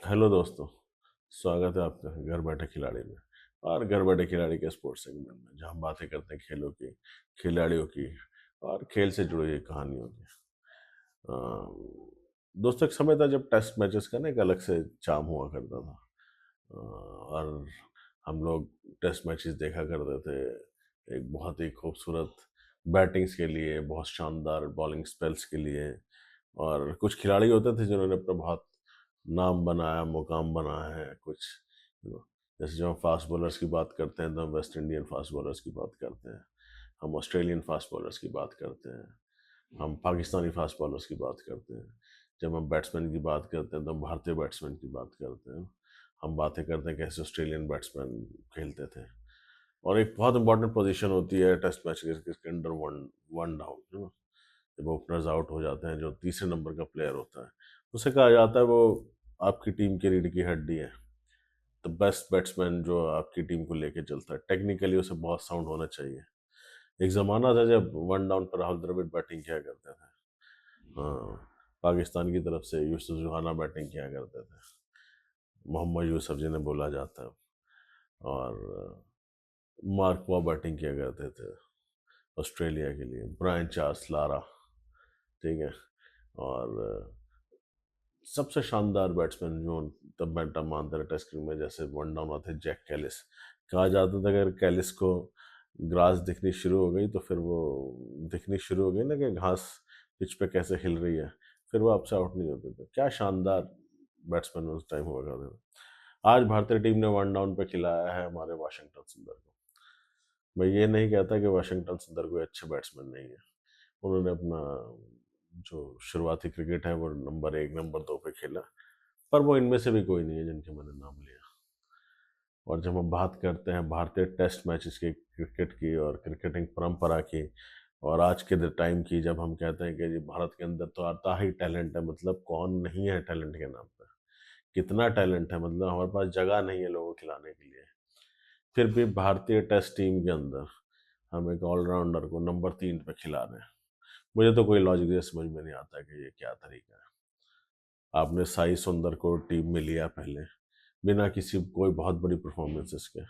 Hello दोस्तों। स्वागत है आपका घर बैठे खिलाड़ी में। और घर बैठे खिलाड़ी के स्पोर्ट्स सेगमेंट में जहाँ हम बातें करते हैं खेलों की, खिलाड़ियों की और खेल से जुड़ी हुई कहानियों की। अ, दोस्तों, एक समय था जब टेस्ट मैचेस का ना एक अलग से चार्म हुआ करता था। और हम लोग टेस्ट मैचेस देखा करते थे एक बहुत ही खूबसूरत बैटिंग्स के लिए, बहुत शानदार बॉलिंग स्पेल्स के लिए। और कुछ खिलाड़ी होते थे जिन्होंने अपना बहुत नाम बनाया, मुकाम बनाया है कुछ। you know, जैसे जब हम फास्ट बॉलर्स की बात करते हैं तो हम वेस्ट इंडियन फास्ट बॉलर्स की बात करते हैं, हम ऑस्ट्रेलियन फास्ट बॉलर्स की बात करते हैं, हम पाकिस्तानी फास्ट बॉलर्स की बात करते हैं। जब हम बैट्समैन की बात करते हैं तो हम भारतीय बैट्समैन की बात करते हैं। हम बातें करते हैं कैसे ऑस्ट्रेलियन बैट्समैन खेलते थे। और एक बहुत इंपॉर्टेंट पोजीशन होती है टेस्ट मैच के अंदर, वन वन डाउन, है ना। जब ओपनर्स आउट हो जाते हैं, जो तीसरे नंबर का प्लेयर होता है, उसे कहा जाता है वो आपकी टीम की रीढ़ की हड्डी है। द बेस्ट बैट्समैन जो आपकी टीम को लेके चलता है, टेक्निकली उसे बहुत साउंड होना चाहिए। एक ज़माना था जब वन डाउन पर राहुल द्रविड़ बैटिंग किया करते थे। हाँ, पाकिस्तान की तरफ से यूसुफ जुहाना बैटिंग किया करते थे, मोहम्मद यूसुफ जिन्हें बोला जाता है। और मार्क वॉ बैटिंग किया करते थे ऑस्ट्रेलिया के लिए, ब्रायन चार्ल्स लारा, ठीक है। और सबसे शानदार बैट्समैन जो तब मैं तब मानता था टेस्ट क्रिकेट में, जैसे वन डाउन आते जैक कैलिस। कहा जाता था अगर कैलिस को ग्रास दिखनी शुरू हो गई तो फिर वो दिखनी शुरू हो गई ना कि घास पिच पे कैसे हिल रही है, फिर वो आपसे आउट नहीं होते थे। क्या शानदार बैट्समैन उस टाइम हुआ करते थे। आज भारतीय टीम ने वन डाउन पे खिलाया है हमारे वाशिंगटन सुंदर को। मैं ये नहीं कहता कि वाशिंगटन सुंदर कोई अच्छे बैट्समैन नहीं है। उन्होंने अपना जो शुरुआती क्रिकेट है वो नंबर 1 नंबर 2 पे खेला, पर वो इनमें से भी कोई नहीं है जिनके मैंने नाम लिया। और जब हम बात करते हैं भारतीय टेस्ट मैचेस की, क्रिकेट की और क्रिकेटिंग परंपरा की, और आज के टाइम की, जब हम कहते हैं कि जी भारत के अंदर तो आता ही टैलेंट है, मतलब कौन नहीं है टैलेंट के नाम पर। कितना टैलेंट है, मतलब हमारे पास जगह नहीं है लोगों को खिलाने के लिए। फिर भी भारतीय टेस्ट टीम के अंदर हम एक ऑलराउंडर को नंबर 3 पे खिला रहे हैं। मुझे तो कोई लॉजिक ये समझ में नहीं आता कि ये क्या तरीका है। आपने साई सुंदर को टीम में लिया पहले, बिना किसी कोई बहुत बड़ी परफॉर्मेंसेस के।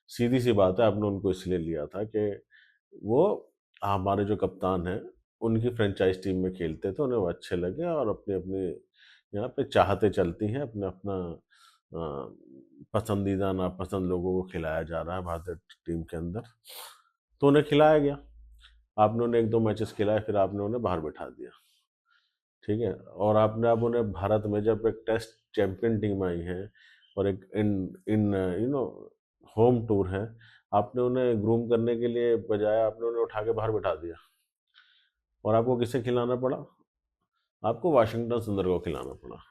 सीधी सी बात है, आपने उनको इसलिए लिया था कि वो हमारे जो कप्तान हैं उनकी फ्रेंचाइज टीम में खेलते थे, उन्हें वो अच्छे लगे, और अपनी अपनी यहाँ पे चाहते चलती हैं, अपना अपना पसंदीदा नापसंद लोगों को खिलाया जा रहा है भारतीय टीम के अंदर, तो उन्हें खिलाया गया। आपने उन्हें 1-2 मैचेस खिलाए, फिर आपने उन्हें बाहर बिठा दिया, ठीक है। और आपने अब उन्हें भारत में जब एक टेस्ट चैंपियन टीम आई है और एक इन इन यू नो होम टूर है, आपने उन्हें ग्रूम करने के लिए बजाय आपने उन्हें उठा के बाहर बिठा दिया। और आपको किसे खिलाना पड़ा? आपको वाशिंगटन सुंदर को खिलाना पड़ा।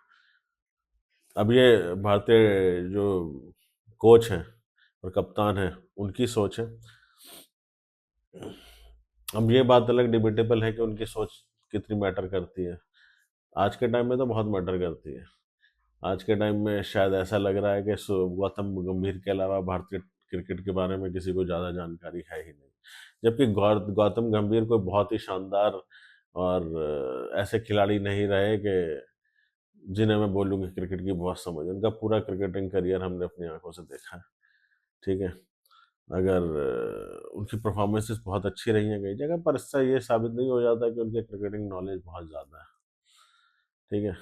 अब ये भारतीय जो कोच हैं और कप्तान हैं, उनकी सोच है। अब ये बात अलग डिबेटेबल है कि उनकी सोच कितनी मैटर करती है। आज के टाइम में तो बहुत मैटर करती है। आज के टाइम में शायद ऐसा लग रहा है कि गौतम गंभीर के अलावा भारतीय क्रिकेट के बारे में किसी को ज़्यादा जानकारी है ही नहीं। जबकि गौतम गंभीर कोई बहुत ही शानदार और ऐसे खिलाड़ी नहीं रहे कि जिन्हें मैं बोलूँ कि क्रिकेट की बहुत समझ। उनका पूरा क्रिकेटिंग करियर हमने अपनी आंखों से देखा है, ठीक है। अगर उनकी परफॉर्मेंसेस बहुत अच्छी रही हैं कई जगह पर, इससे ये साबित नहीं हो जाता कि उनके क्रिकेटिंग नॉलेज बहुत ज़्यादा है, ठीक है।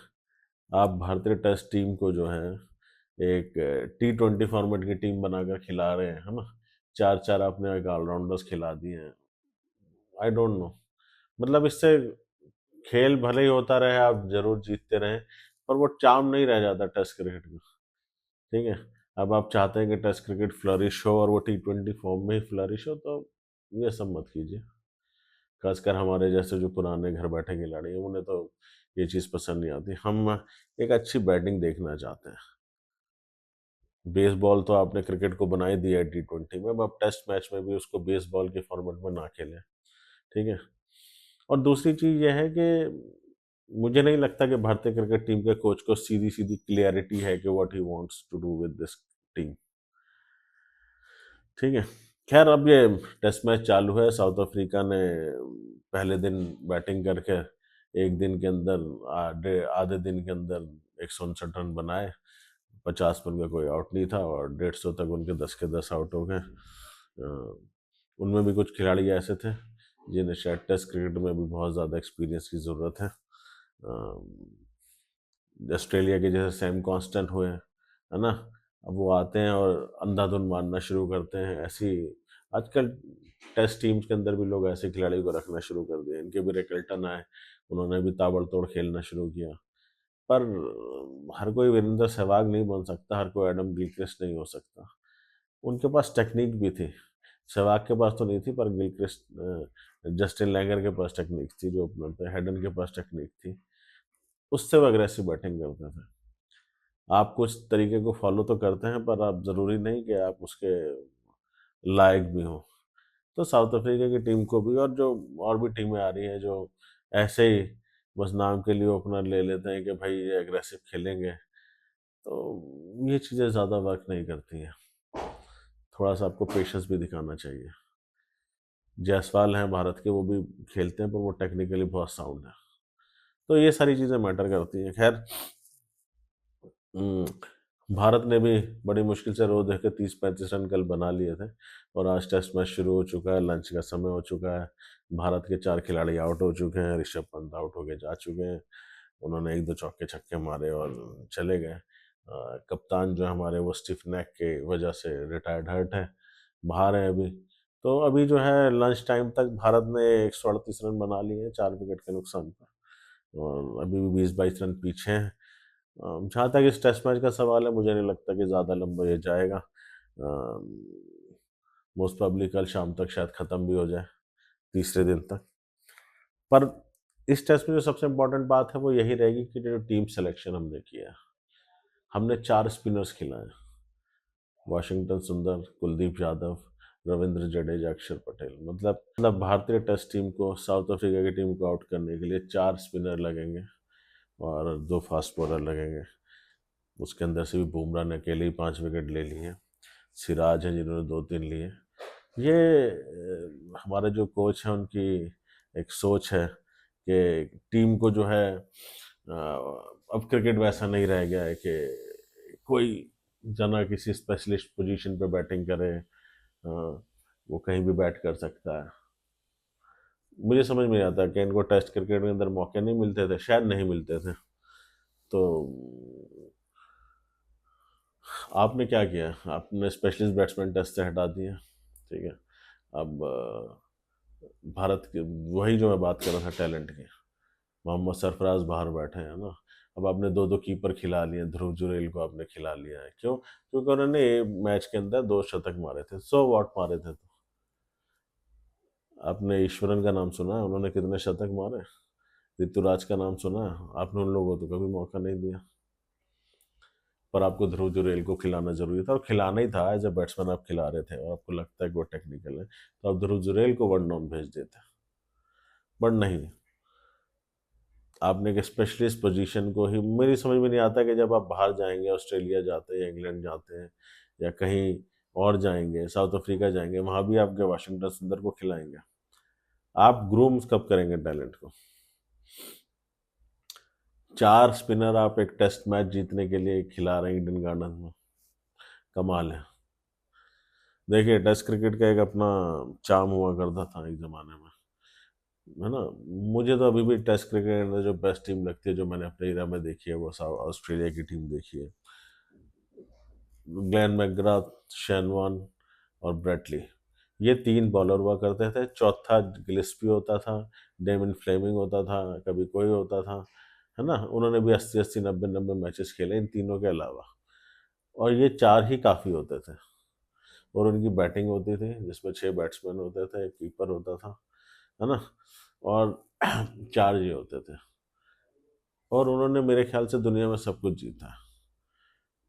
आप भारतीय टेस्ट टीम को जो है एक T20 फॉर्मेट की टीम बनाकर खिला रहे हैं, है ना। 4-4 आपने एक ऑलराउंडर्स खिला दिए हैं। आई डोंट नो, मतलब इससे खेल भले ही होता रहे, आप जरूर जीतते रहें, पर वो चार्म नहीं रह जाता टेस्ट क्रिकेट का, ठीक है। अब आप चाहते हैं कि टेस्ट क्रिकेट फ्लरिश हो और वो T20 फॉर्म में ही फ्लरिश हो, तो ये सब मत कीजिए। खासकर हमारे जैसे जो पुराने घर बैठे खिलाड़ी हैं, उन्हें तो ये चीज़ पसंद नहीं आती। हम एक अच्छी बैटिंग देखना चाहते हैं। बेसबॉल तो आपने क्रिकेट को बना ही दिया है T20 में, अब आप टेस्ट मैच में भी उसको बेसबॉल के फॉर्मेट में ना खेलें, ठीक है। और दूसरी चीज़ यह है कि मुझे नहीं लगता कि भारतीय क्रिकेट टीम के कोच को सीधी सीधी क्लियरिटी है कि what he wants to do with this team, ठीक है। खैर, अब ये टेस्ट मैच चालू है। साउथ अफ्रीका ने पहले दिन बैटिंग करके एक दिन के अंदर आधे आधे दिन के अंदर 159 रन बनाए। 50 पर उनका कोई आउट नहीं था और 150 तक उनके 10 के 10 आउट हो गए। उनमें भी कुछ खिलाड़ी ऐसे थे जिन्हें शायद टेस्ट क्रिकेट में भी बहुत ज़्यादा एक्सपीरियंस की ज़रूरत है। ऑस्ट्रेलिया के जैसे सैम कॉन्स्टेंट हुए, है ना? अब वो आते हैं और अंधाधुन मारना शुरू करते हैं। ऐसी आजकल टेस्ट टीम्स के अंदर भी लोग ऐसे खिलाड़ी को रखना शुरू कर दिए। इनके भी रिकल्टन आए, उन्होंने भी ताबड़तोड़ खेलना शुरू किया। पर हर कोई वीरेंद्र सहवाग नहीं बन सकता, हर कोई एडम गिलक्रिस्ट नहीं हो सकता। उनके पास टेक्निक भी थी, सहवाग के पास तो नहीं थी, पर गिलक्रिस्ट जस्टिन लैंगर के पास टेक्निक थी, जो ओपनर थे, हेडन के पास टेक्निक थी। उससे वो अग्रेसिव बैटिंग करते थे। आप कुछ तरीके को फॉलो तो करते हैं, पर आप ज़रूरी नहीं कि आप उसके लायक भी हों। तो साउथ अफ्रीका की टीम को भी, और जो और भी टीमें आ रही हैं जो ऐसे ही बस नाम के लिए ओपनर ले लेते हैं कि भाई ये एग्रेसिव खेलेंगे, तो ये चीज़ें ज़्यादा वर्क नहीं करती हैं। थोड़ा सा आपको पेशेंस भी दिखाना चाहिए। जायसवाल हैं भारत के, वो भी खेलते हैं, पर वो टेक्निकली बहुत साउंड है। तो ये सारी चीज़ें मैटर करती हैं। खैर, भारत ने भी बड़ी मुश्किल से रो दे के 30-35 रन कल बना लिए थे, और आज टेस्ट मैच शुरू हो चुका है, लंच का समय हो चुका है। भारत के 4 खिलाड़ी आउट हो चुके हैं, ऋषभ पंत आउट होके जा चुके हैं। उन्होंने 1-2 चौके छक्के मारे और चले गए। कप्तान जो है हमारे, वो स्टिफ नेक के वजह से रिटायर्ड हर्ट है, बाहर है अभी। तो अभी जो है लंच टाइम तक भारत ने 138 रन बना लिए हैं 4 विकेट के नुकसान पर, और अभी भी 20-22 रन पीछे हैं। जहाँ तक इस टेस्ट मैच का सवाल है, मुझे नहीं लगता कि ज़्यादा लंबा ये जाएगा। मोस्ट प्रॉब्ली कल शाम तक शायद ख़त्म भी हो जाए, तीसरे दिन तक। पर इस टेस्ट में जो सबसे इम्पोर्टेंट बात है वो यही रहेगी कि जो टीम सिलेक्शन हमने किया, हमने 4 स्पिनर्स खिलाए, वाशिंगटन सुंदर, कुलदीप यादव, रविंद्र जडेजा, अक्षर पटेल। मतलब भारतीय टेस्ट टीम को साउथ अफ्रीका की टीम को आउट करने के लिए 4 स्पिनर लगेंगे और 2 फास्ट बॉलर लगेंगे। उसके अंदर से भी बुमराह ने अकेले ही 5 विकेट ले लिए हैं, सिराज हैं जिन्होंने 2-3 लिए। ये हमारे जो कोच हैं उनकी एक सोच है कि टीम को जो है, अब क्रिकेट वैसा नहीं रह गया है कि कोई जना किसी स्पेशलिस्ट पोजीशन पे बैटिंग करे, वो कहीं भी बैट कर सकता है। मुझे समझ में नहीं आता कि इनको टेस्ट क्रिकेट के अंदर मौके नहीं मिलते थे, शायद नहीं मिलते थे। तो आपने क्या किया, आपने स्पेशलिस्ट बैट्समैन टेस्ट से हटा दिया, ठीक है। अब भारत के, वही जो मैं बात कर रहा था टैलेंट की, मोहम्मद सरफराज बाहर बैठे हैं ना। अब आपने 2-2 कीपर खिला लिए, ध्रुव जुरेल को आपने खिला लिया है, क्यों? क्योंकि उन्होंने मैच के अंदर 2 शतक मारे थे, 100 वॉट मारे थे। तो आपने ईश्वरन का नाम सुना है, उन्होंने कितने शतक मारे? ऋतुराज का नाम सुना है आपने? उन लोगों को तो कभी मौका नहीं दिया। पर आपको ध्रुव जुरेल को खिलाना जरूरी था, और खिलाना ही था। एज ए बैट्समैन आप खिला रहे थे और आपको लगता है कि वो टेक्निकल है, तो आप ध्रुव जुरेल को वन डाउन भेज देते। बट नहीं, आपने एक स्पेशलिस्ट पोजीशन को ही, मेरी समझ में नहीं आता कि जब आप बाहर जाएंगे, ऑस्ट्रेलिया जाते हैं, इंग्लैंड जाते हैं, या कहीं और जाएंगे, साउथ अफ्रीका जाएंगे, वहाँ भी आपके वाशिंगटन सुंदर को खिलाएंगे। आप ग्रूम कब करेंगे टैलेंट को? 4 स्पिनर आप एक टेस्ट मैच जीतने के लिए खिला रहे हैं ईडन गार्डन में, कमाल है। देखिए, टेस्ट क्रिकेट का एक अपना चार्म हुआ करता था एक ज़माने में, है ना। मुझे तो अभी भी टेस्ट क्रिकेट के अंदर जो बेस्ट टीम लगती है, जो मैंने अपने एरिया में देखी है, वो ऑस्ट्रेलिया की टीम देखी है। ग्लेन मैकग्राथ, शेन वॉर्न और ब्रेटली, ये 3 बॉलर हुआ करते थे। चौथा गिलिस्पी होता था, डेमिन फ्लेमिंग होता था, कभी कोई होता था, है ना। उन्होंने भी 80-80, 90-90 मैचेस खेले इन तीनों के अलावा, और ये 4 ही काफ़ी होते थे। और उनकी बैटिंग होती थी जिसमें 6 बैट्समैन होते थे, एक कीपर होता था, है ना, और 4 ये होते थे। और उन्होंने मेरे ख्याल से दुनिया में सब कुछ जीता है।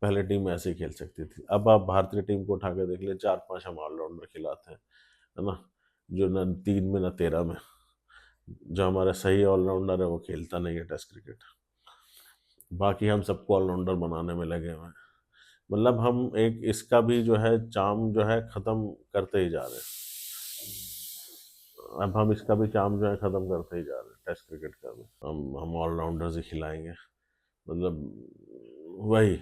पहले टीम ऐसे ही खेल सकती थी। अब आप भारतीय टीम को उठा के देख ले, 4-5 हम ऑलराउंडर खिलाते हैं, है ना, जो न 3 में न 13 में। जो हमारा सही ऑलराउंडर है वो खेलता नहीं है टेस्ट क्रिकेट, बाकी हम सबको ऑलराउंडर बनाने में लगे हुए हैं। मतलब हम एक इसका भी जो है चार्म जो है ख़त्म करते ही जा रहे हैं। अब हम इसका भी चार्म जो है ख़त्म करते ही जा रहे हैं, टेस्ट क्रिकेट का भी। हम ऑलराउंडर्स ही खिलाएंगे, मतलब वही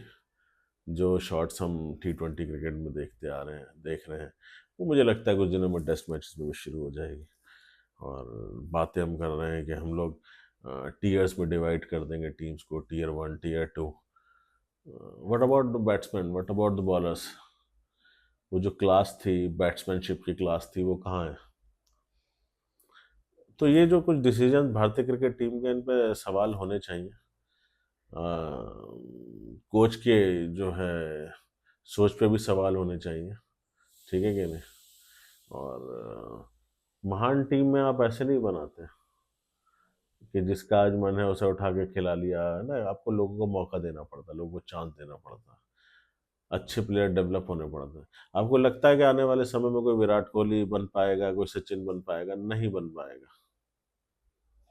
जो शॉट्स हम T20 क्रिकेट में देख रहे हैं, वो मुझे लगता है कुछ दिनों में टेस्ट मैचेस में भी शुरू हो जाएगी। और बातें हम कर रहे हैं कि हम लोग टीयर्स में डिवाइड कर देंगे टीम्स को, Tier 1, Tier 2। What about the batsman, what about the bowlers? वो जो क्लास थी, बैट्समैनशिप की क्लास थी, वो कहाँ है? तो ये जो कुछ डिसीजन भारतीय क्रिकेट टीम के, इन पे सवाल होने चाहिए। कोच के जो है सोच पे भी सवाल होने चाहिए, ठीक है कि नहीं? और महान टीम में आप ऐसे नहीं बनाते कि जिसका आज मन है उसे उठा के खिला लिया, है ना। आपको लोगों को मौका देना पड़ता है, लोगों को चांस देना पड़ता है, अच्छे प्लेयर डेवलप होने पड़ते हैं। आपको लगता है कि आने वाले समय में कोई विराट कोहली बन पाएगा, कोई सचिन बन पाएगा? नहीं बन पाएगा,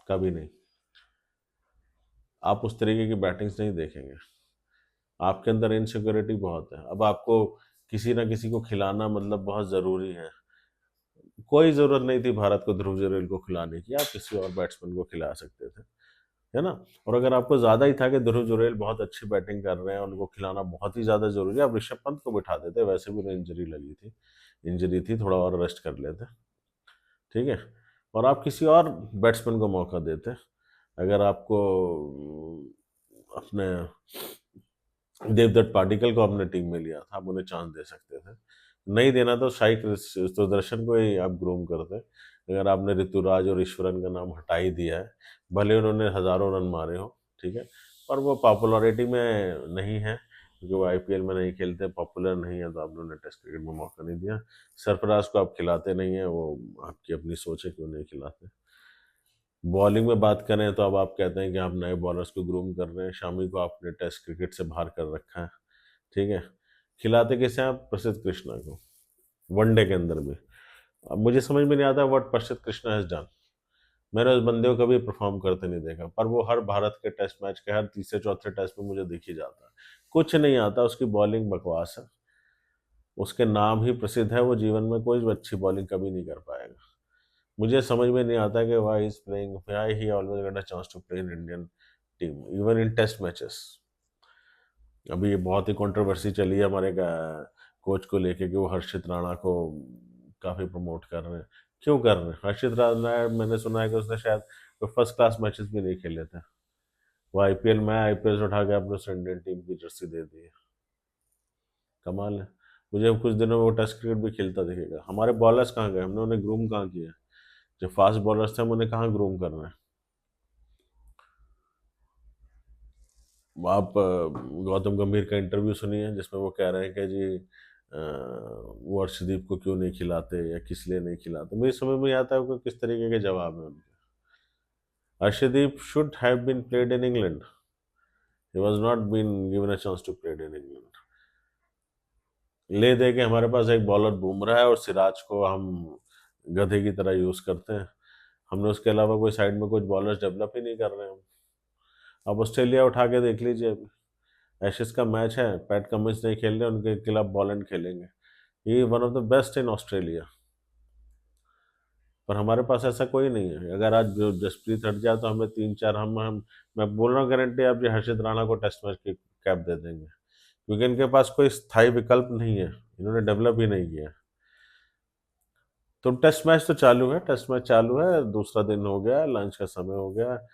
कभी नहीं। आप उस तरीके की बैटिंग्स नहीं देखेंगे। आपके अंदर इनसिक्योरिटी बहुत है। अब आपको किसी ना किसी को खिलाना मतलब बहुत ज़रूरी है। कोई ज़रूरत नहीं थी भारत को ध्रुव जुरैल को खिलाने की, आप किसी और बैट्समैन को खिला सकते थे, है ना। और अगर आपको ज़्यादा ही था कि ध्रुव जुरैल बहुत अच्छी बैटिंग कर रहे हैं, उनको खिलाना बहुत ही ज़्यादा ज़रूरी है, आप ऋषभ पंत को बिठा देते, वैसे भी उन्हें इंजरी थी, थोड़ा और रेस्ट कर लेते, ठीक है। और आप किसी और बैट्समैन को मौका देते। अगर आपको अपने देवदत्त पाडिक्कल को अपने टीम में लिया था, आप उन्हें चांस दे सकते थे। नहीं देना तो शाही सुदर्शन को ही आप ग्रूम करते। अगर आपने ऋतुराज और ईश्वरन का नाम हटा ही दिया है, भले उन्होंने हज़ारों रन मारे हो, ठीक है, पर वो पॉपुलैरिटी में नहीं है, क्योंकि वो आईपीएल में नहीं खेलते, पॉपुलर नहीं है, तो आपने उन्हें टेस्ट क्रिकेट में मौका नहीं दिया। सरफराज को आप खिलाते नहीं हैं, वो आपकी अपनी सोच है, क्यों नहीं खिलाते। बॉलिंग में बात करें तो अब आप कहते हैं कि आप नए बॉलर्स को ग्रूम कर रहे हैं। शामी को आपने टेस्ट क्रिकेट से बाहर कर रखा है, ठीक है। खिलाते किसे हैं आप? प्रसिद्ध कृष्णा को, वनडे के अंदर भी। अब मुझे समझ में नहीं आता व्हाट प्रसिद्ध कृष्णा हैज डन। मैंने उस बंदे को कभी परफॉर्म करते नहीं देखा, पर वो हर भारत के टेस्ट मैच के हर तीसरे चौथे टेस्ट में मुझे दिख ही जाता है। कुछ नहीं आता, उसकी बॉलिंग बकवास है, उसके नाम ही प्रसिद्ध है, वो जीवन में कोई अच्छी बॉलिंग कभी नहीं कर पाएगा। मुझे समझ में नहीं आता कि why is playing, why he always get a chance to play in Indian team even in test matches. अभी ये बहुत ही कंट्रोवर्सी चली है हमारे कोच को लेके कि वो हर्षित राणा को काफ़ी प्रमोट कर रहे हैं। क्यों कर रहे हैं? हर्षित राणा, मैंने सुना है कि उसने शायद कोई फर्स्ट क्लास मैचेस भी नहीं खेले थे। वो आईपीएल में आईपीएल से उठा के अपने उस इंडियन टीम की जर्सी दे दी है। कमाल है। मुझे कुछ दिनों में वो टेस्ट क्रिकेट भी खेलता दिखेगा। हमारे बॉलर्स कहाँ गए? हमने उन्हें ग्रूम कहाँ किया? जो फास्ट बॉलर्स थे हम उन्हें कहाँ ग्रूम कर रहे हैं? आप गौतम गंभीर का इंटरव्यू सुनिए, जिसमें वो कह रहे हैं कि जी वो अर्शदीप को क्यों नहीं खिलाते या किस लिए नहीं खिलाते। मुझे समझ में नहीं आता है कि किस तरीके के जवाब है उनके। Arshdeep should have been played in England, he was not been given a chance to played in England. ले दे के हमारे पास एक बॉलर बुमराह है और सिराज को हम गधे की तरह यूज करते हैं। हमने उसके अलावा कोई साइड में कुछ बॉलर्स डेवलप ही नहीं कर रहे हैं हम। अब ऑस्ट्रेलिया उठा के देख लीजिए, अभी एशेज का मैच है, पैट कमिंस नहीं खेल रहे, उनके खिलाफ बॉलैंड खेलेंगे। ये one of the best in Australia. पर हमारे पास ऐसा कोई नहीं है। अगर आज जो जसप्रीत हट जाए तो हमें तीन चार हम मैं बोल रहा हूँ गारंटी, आप जो हर्षित राणा को टेस्ट मैच की कैप दे देंगे, क्योंकि इनके पास कोई स्थायी विकल्प नहीं है, इन्होंने डेवलप ही नहीं किया। तो टेस्ट मैच तो चालू है, टेस्ट मैच चालू है, दूसरा दिन हो गया, लंच का समय हो गया,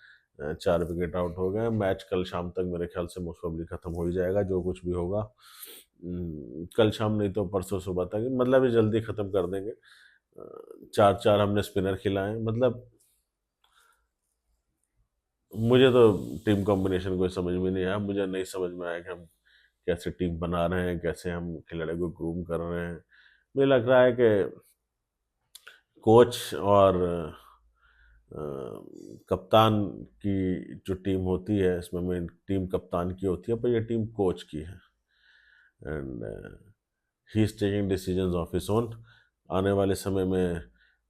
4 विकेट आउट हो गए। मैच कल शाम तक मेरे ख्याल से मोस्ट प्रोबेबली खत्म हो ही जाएगा, जो कुछ भी होगा। कल शाम नहीं तो परसों सुबह तक, मतलब ये जल्दी खत्म कर देंगे। चार चार हमने स्पिनर खिलाए, मतलब मुझे तो टीम कॉम्बिनेशन कोई समझ में नहीं आया। मुझे नहीं समझ में आया कि हम कैसे टीम बना रहे हैं, कैसे हम खिलाड़ी को ग्रूम कर रहे हैं। मुझे लग रहा है कि कोच और कप्तान की जो टीम होती है, इसमें मेन टीम कप्तान की होती है, पर ये टीम कोच की है। And he is taking decisions of his own. आने वाले समय में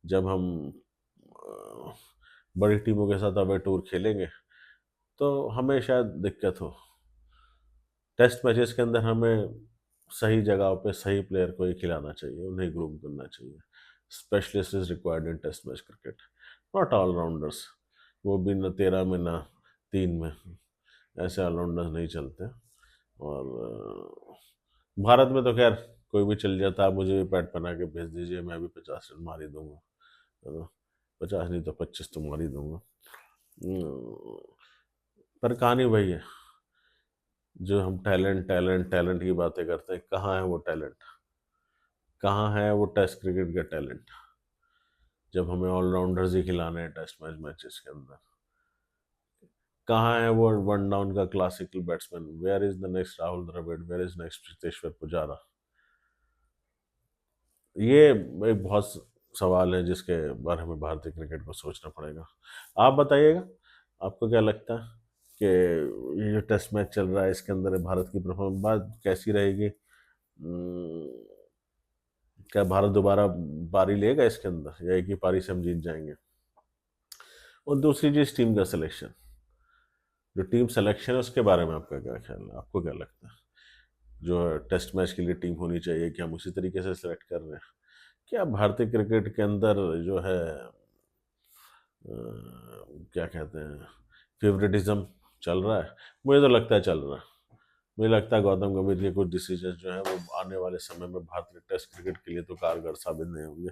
जब हम अ, बड़ी टीमों के साथ अवे टूर खेलेंगे तो हमें शायद दिक्कत हो। टेस्ट मैचेस के अंदर हमें सही जगह पे सही प्लेयर को ही खिलाना चाहिए, उन्हें ग्रूम करना चाहिए। Specialist is required in test match cricket, not allrounders. वो भी न 13 में ना 3 में, ऐसे ऑलराउंडर्स नहीं चलते। और भारत में तो खैर कोई भी चल जाता, आप मुझे भी पैड बना के भेज दीजिए, मैं भी 50 रन मार ही दूंगा, है ना। 50 नहीं तो 25 तो मार ही दूंगा। पर कहानी वही है, जो हम टैलेंट टैलेंट टैलेंट की बातें करते हैं, कहाँ है वो टैलेंट, कहाँ है वो टेस्ट क्रिकेट का टैलेंट, जब हमें ऑलराउंडर्स ही खिलाने हैं टेस्ट मैचेस के अंदर। कहाँ है वो वन डाउन का classical batsman, where is the next Rahul Dravid, where is next Cheteshwar Pujara. ये एक बहुत सवाल है जिसके बारे में भारतीय क्रिकेट को सोचना पड़ेगा। आप बताइएगा, आपको क्या लगता है कि ये जो टेस्ट मैच चल रहा है इसके अंदर भारत की परफॉर्मेंस बात कैसी रहेगी? क्या भारत दोबारा पारी लेगा इसके अंदर, या एक ही पारी से हम जीत जाएंगे? और दूसरी चीज, टीम का सिलेक्शन, जो टीम सिलेक्शन है उसके बारे में आपका क्या ख्याल है? आपको क्या लगता है जो टेस्ट मैच के लिए टीम होनी चाहिए, क्या हम उसी तरीके से सिलेक्ट कर रहे हैं? क्या भारतीय क्रिकेट के अंदर जो है क्या कहते हैं, फेवरेटिज्म चल रहा है? मुझे तो लगता है चल रहा है। मुझे लगता है गौतम गंभीर के कुछ डिसीजन जो है वो आने वाले समय में भारतीय टेस्ट क्रिकेट के लिए तो कारगर साबित नहीं होंगे।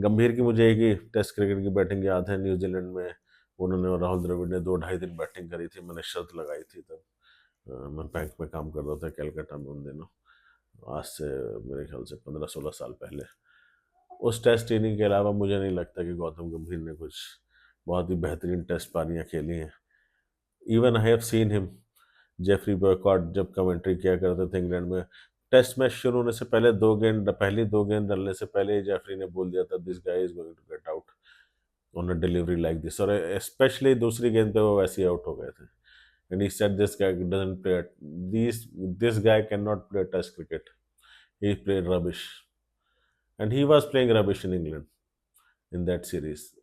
गंभीर की मुझे एक ही टेस्ट क्रिकेट की बैटिंग याद है, न्यूजीलैंड में उन्होंने और राहुल द्रविड़ ने 2 ढाई दिन बैटिंग करी थी, मैंने शर्त लगाई थी तब। मैं बैंक में काम कर रहा था कैलकाटा में उन दिनों, आज से मेरे ख्याल से 15-16 साल पहले। उस टेस्ट इनिंग के अलावा मुझे नहीं लगता कि गौतम गंभीर ने कुछ बहुत ही बेहतरीन टेस्ट पारियां खेली हैं। Even I have seen him, Jeffrey boycott जब कमेंट्री किया करते थे इंग्लैंड में, टेस्ट मैच शुरू होने से पहले पहली 2 गेंद डालने से पहले ही जेफरी ने बोल दिया था this guy is going to get out on a delivery like this, और स्पेशली दूसरी गेंद पे वो वैसे ही आउट हो गए थे। And he said this guy doesn't play this guy can not play test cricket, he played rubbish, and he was playing rubbish in England in that series.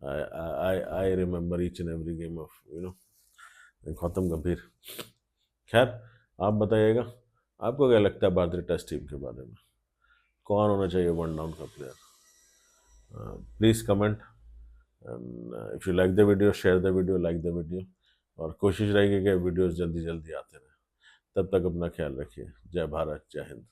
I remember each and every game of Gautam गंभीर। खैर, आप बताइएगा, आपको क्या लगता है भारतीय test team के बारे में, कौन होना चाहिए वन डाउन का player? Please comment, and if you like the video share the video, like the video, और कोशिश रहेगी कि वीडियोस जल्दी जल्दी आते रहें। तब तक अपना ख्याल रखिए। जय भारत, जय हिंद।